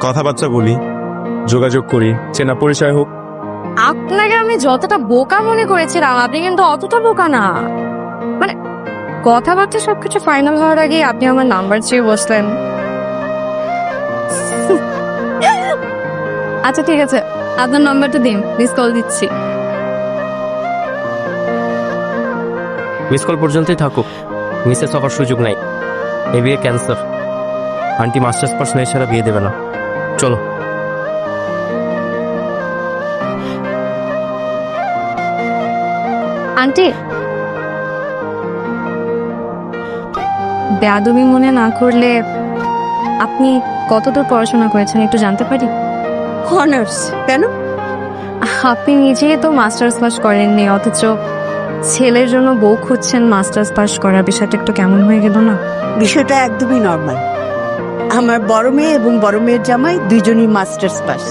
কথাবার্তা বলি, যোগাযোগ করি, চেনা পরিচয় হোক। আপনাকে আমি যতটা বোকা মনে করেছিলাম আপনি কিন্তু অতটা বোকা না। মানে কথাবার্তা সবকিছু ফাইনাল হওয়ার আগে আপনি আমার নাম্বার চেয়ে বসলেন। আচ্ছা ঠিক আছে, আপনার নাম্বারটা দিন, মিস কল দিচ্ছি। মিস কল পর্যন্তই থাকুক, মিসেস হওয়ার সুযোগ নাই। এ বিয়ে ক্যান্সার। আন্টি মাস্টার্স পাস নেই ছাড়া বিয়ে দেবে না। চলো। আন্টি, বেয়াদবি মনে না করলে আপনি কতদূর পড়াশোনা করেছেন একটু জানতে পারি? অনার্স কেন? আপনি নিজেই তো মাস্টার্স পাস করেননি, অথচ ছেলের জন্য বউ খুঁজছেন মাস্টার্স পাস করার, বিষয়টা একটু কেমন হয়ে গেল না? বিষয়টা একদমই নর্মাল। আমার বড় মেয়ে এবং বড় মেয়ের জামাই দুইজনই মাস্টার্স পাস।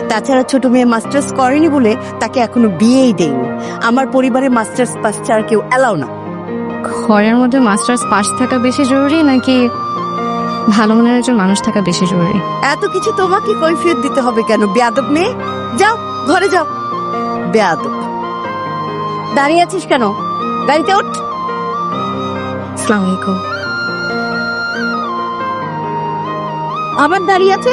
তাছাড়া ছোট মেয়ে মাস্টার্স করেনি বলে তাকে এখনো বিয়েই দেয়নি। আমার পরিবারে মাস্টার্স পাস ছাড়া কেউ অ্যালাউ না। ঘরের মধ্যে মাস্টার্স পাস থাকা বেশি জরুরি নাকি ভালো মনের একজন মানুষ থাকা বেশি জরুরি? এত কিছু তোমাকে কৈফিয়ত দিতে হবে কেন? বেয়াদব মেয়ে, যাও ঘরে যাও। বেয়াদব, দাঁড়িয়ে আছিস কেন? গাড়িতে ওঠ। আসসালামু আলাইকুম। আবার দাঁড়িয়ে আছে?